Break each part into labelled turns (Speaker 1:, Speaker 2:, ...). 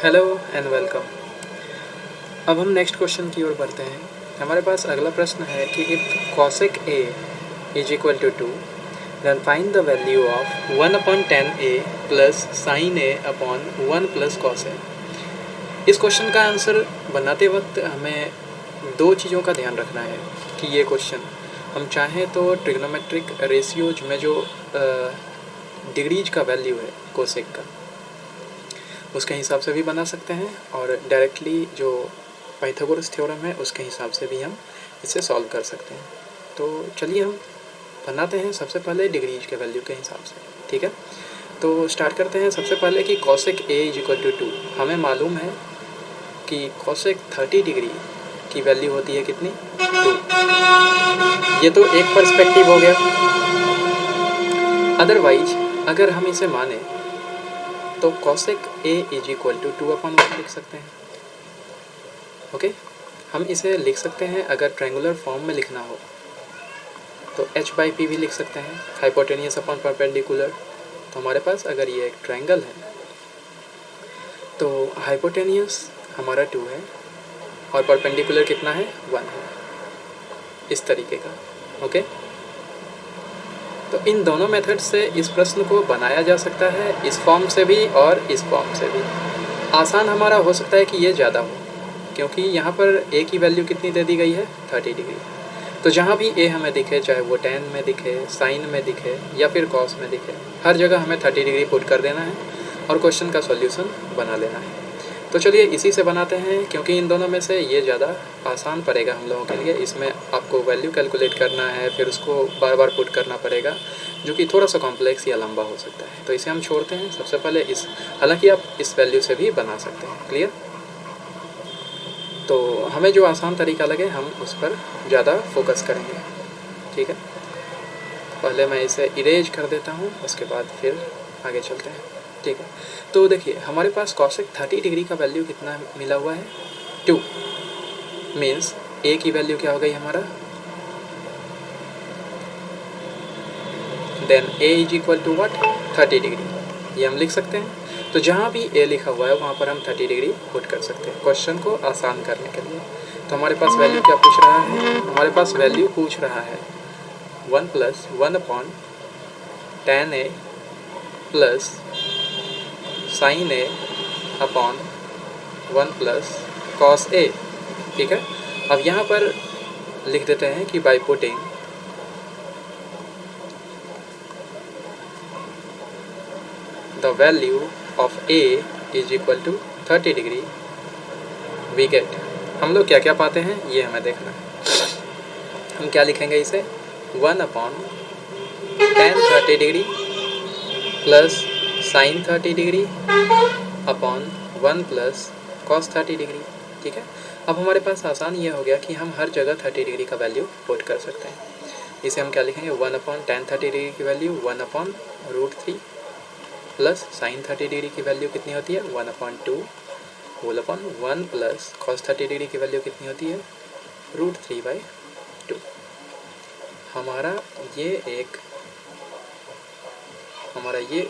Speaker 1: Hello and welcome. अब हम next question की ओर बढ़ते हैं। हमारे पास अगला प्रश्न है कि if cosec a is equal to 2 then find the value of 1/10a plus sine a upon 1 plus cos a। इस क्वेश्चन का आंसर बनाते वक्त हमें दो चीज़ों का ध्यान रखना है कि ये क्वेश्चन हम चाहें तो ट्रिग्नोमेट्रिक रेशियोज में जो डिग्रीज का वैल्यू है कोसेक का, उसके हिसाब से भी बना सकते हैं और डायरेक्टली जो पाइथागोरस थ्योरम है उसके हिसाब से भी हम इसे सॉल्व कर सकते हैं। तो चलिए हम बनाते हैं सबसे पहले डिग्रीज के वैल्यू के हिसाब से, ठीक है। तो स्टार्ट करते हैं सबसे पहले कि cosec a is equal to 2। हमें मालूम है कि cosec 30 डिग्री की वैल्यू होती है कितनी, 2। ये तो एक पर्सपेक्टिव हो गया। अदरवाइज अगर हम इसे माने तो cosec a is equal to 2/1 लिख सकते हैं। ओके, हम इसे लिख सकते हैं अगर ट्रायंगुलर फॉर्म में लिखना हो तो h/p भी लिख सकते हैं, हाइपोटेनियस अपॉन परपेंडिकुलर। तो हमारे पास अगर ये एक ट्रायंगल है तो हाइपोटेनियस हमारा 2 है और परपेंडिकुलर कितना है, 1 है, इस तरीके का। ओके, तो इन दोनों मेथड से इस प्रश्न को बनाया जा सकता है, इस फॉर्म से भी और इस फॉर्म से भी। आसान हमारा हो सकता है कि ये ज़्यादा हो, क्योंकि यहाँ पर a की वैल्यू कितनी दे दी गई है, 30 डिग्री। तो जहाँ भी a हमें दिखे, चाहे वो tan में दिखे, sin में दिखे या फिर cos में दिखे, हर जगह हमें 30 डिग्री पुट कर देना है और क्वेश्चन का सॉल्यूशन बना लेना है। तो चलिए इसी से बनाते हैं, क्योंकि इन दोनों में से ये ज़्यादा आसान पड़ेगा हम लोगों के लिए। इसमें आपको वैल्यू कैलकुलेट करना है, फिर उसको बार बार पुट करना पड़ेगा, जो कि थोड़ा सा कॉम्प्लेक्स या लंबा हो सकता है। तो इसे हम छोड़ते हैं सबसे पहले इस, हालांकि आप इस वैल्यू से भी बना सकते हैं। क्लियर? तो हमें जो आसान तरीका लगे हम उस पर ज़्यादा फोकस करेंगे, ठीक है। पहले मैं इसे इरेज कर देता हूँ, उसके बाद फिर आगे चलते हैं, ठीक है। तो देखिए हमारे पास cosec 30 डिग्री का वैल्यू कितना मिला हुआ है, 2। मीन्स a की वैल्यू क्या हो गई हमारा, then a is equal to what, 30 degree. ये हम लिख सकते हैं। तो जहाँ भी a लिखा हुआ है वहाँ पर हम 30 डिग्री पुट कर सकते हैं क्वेश्चन को आसान करने के लिए। तो हमारे पास वैल्यू क्या पूछ रहा है, हमारे पास वैल्यू पूछ रहा है 1 plus 1/10a plus sine a upon 1 plus cos a, ठीक है। अब यहाँ पर लिख देते हैं कि by putting the value of a is equal to 30 degree we get, हम लोग क्या क्या पाते हैं ये हमें देखना है। हम क्या लिखेंगे इसे, 1/10 30 degree plus sine 30 degree upon 1 plus cos 30 degree, ठीक है। अब हमारे पास आसान ये हो गया कि हम हर जगह 30 डिग्री का वैल्यू पुट कर सकते हैं। इसे हम क्या लिखेंगे, 1/10 30 डिग्री की वैल्यू 1/√3 प्लस साइन 30 डिग्री की वैल्यू कितनी होती है, 1/2 whole upon 1 plus cos 30 degree की वैल्यू कितनी होती है, √3/2। हमारा ये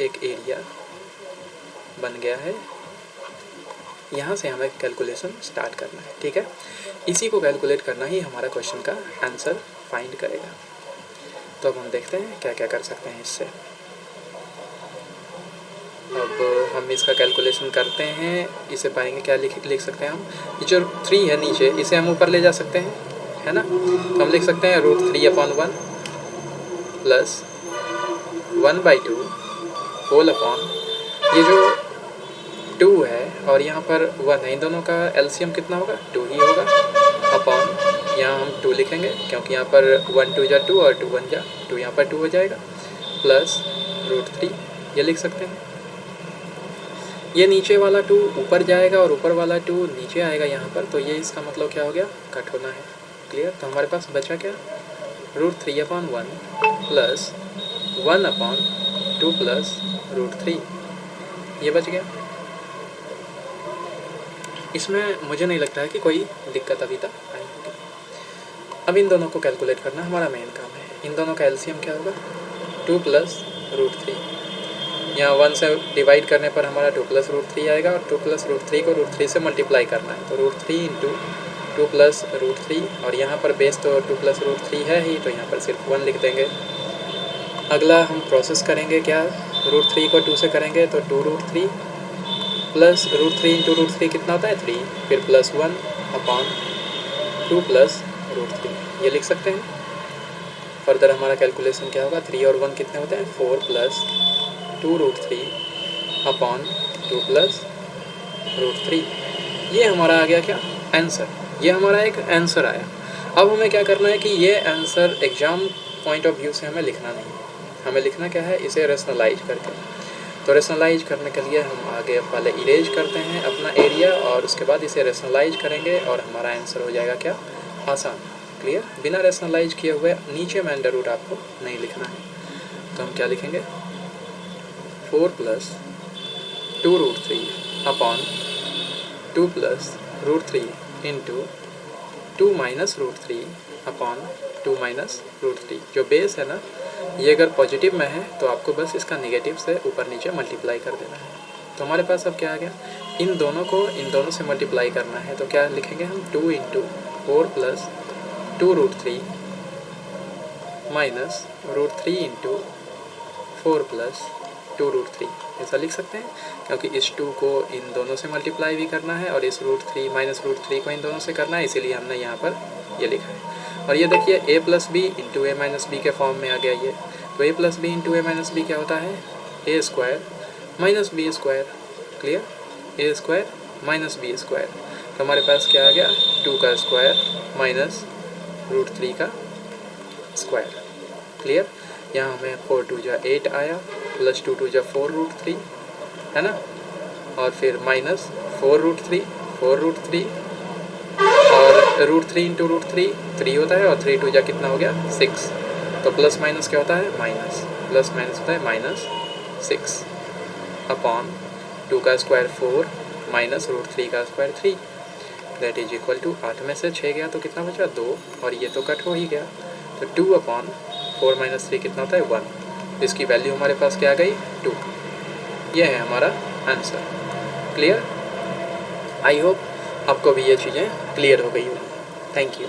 Speaker 1: एक एरिया बन गया है। यहाँ से हमें कैलकुलेशन स्टार्ट करना है, ठीक है। इसी को कैलकुलेट करना ही हमारा क्वेश्चन का आंसर फाइंड करेगा। तो अब हम देखते हैं क्या क्या कर सकते हैं इससे। अब हम इसका कैलकुलेशन करते हैं, इसे पाएंगे क्या लिख सकते हैं हम, ये जो 3 है नीचे इसे हम ऊपर ले जा सकते हैं, है ना। तो हम लिख सकते हैं √3/1 प्लस 1/2 होल अपॉन, ये जो 2 है और यहाँ पर 1 है, इन दोनों का एलसीएम कितना होगा, 2 ही होगा, अपॉन यहाँ हम 2 लिखेंगे क्योंकि यहाँ पर 1 2 जा 2 और 2 1 जा 2, यहाँ पर 2 हो जाएगा, प्लस √3 ये लिख सकते हैं। ये नीचे वाला 2 ऊपर जाएगा और ऊपर वाला 2 नीचे आएगा यहाँ पर, तो ये इसका मतलब क्या हो गया, कट होना है। क्लियर? तो हमारे पास बचा क्या, √3/1 प्लस 1/2 प्लस √3, ये बच गया। इसमें मुझे नहीं लगता है कि कोई दिक्कत अभी तक आई होगी। अब इन दोनों को कैलकुलेट करना हमारा मेन काम है। इन दोनों का एलसीएम क्या होगा, 2 प्लस √3, यहाँ 1 से डिवाइड करने पर हमारा 2 + √3 आएगा और 2 + √3 को √3 से मल्टीप्लाई करना है, तो √3 × 2 + √3 और यहाँ पर बेस तो 2 + √3 है ही, तो यहाँ पर सिर्फ 1 लिख देंगे। अगला हम प्रोसेस करेंगे क्या, √3 को 2 से करेंगे तो 2√3 प्लस √3 × √3 कितना होता है 3, फिर +1 अपॉन 2 + √3 ये लिख सकते हैं। फर्दर हमारा कैलकुलेशन क्या होगा, 3 और 1 कितने होते हैं 4 + 2√3 अपॉन 2 + √3। ये हमारा आ गया क्या आंसर, ये हमारा एक आंसर आया। अब हमें क्या करना है कि ये answer exam point of view से हमें लिखना नहीं है, हमें लिखना क्या है, इसे रेशनलाइज करके। तो रेशनलाइज करने के लिए हम आगे पहले इरेज करते हैं अपना एरिया और उसके बाद इसे रेशनलाइज करेंगे और हमारा आंसर हो जाएगा क्या आसान। क्लियर, बिना रेशनलाइज किए हुए नीचे में अंडर रूट आपको नहीं लिखना है। तो हम क्या लिखेंगे 4 + 2√3 अपॉन 2 + √3 इंटू 2 - √3 अपॉन 2 - √3। जो बेस है ना, ये अगर पॉजिटिव में है तो आपको बस इसका नेगेटिव से ऊपर नीचे मल्टीप्लाई कर देना है। तो हमारे पास अब क्या आ गया, इन दोनों को इन दोनों से मल्टीप्लाई करना है, तो क्या लिखेंगे हम 2 × 4 + 2√3 माइनस √3 × 4 + 2√3 ऐसा लिख सकते हैं, क्योंकि इस 2 को इन दोनों से मल्टीप्लाई भी करना है और इस √3 - √3 को इन दोनों से करना है, इसीलिए हमने यहाँ पर ये लिखा है। और ये देखिए a + b × a - b के फॉर्म में आ गया ये, तो a + b × a - b क्या होता है a² - b²। Clear, a² - b²। तो हमारे पास क्या आ गया 2 का स्क्वायर माइनस √3 का स्क्वायर। क्लियर, यहाँ हमें 4 × 2 = 8 आया, प्लस 2 × 2 = 4√3 है ना, और फिर माइनस 4√3 4√3 और √3 × √3 3 होता है और 3 × 2 = कितना हो गया 6। तो प्लस माइनस क्या होता है माइनस, प्लस माइनस होता है -6 अपॉन 2 का स्क्वायर 4 माइनस √3 का square 3 that is equal to 8 में से 6 गया तो कितना बचा 2 और ये तो कट हो ही गया। तो 2/4 - 3 कितना होता है 1। इसकी वैल्यू हमारे पास क्या आ गई 2। ये है हमारा आंसर। क्लियर, आई होप आपको भी ये चीज़ें क्लियर हो गई होंगी। Thank you.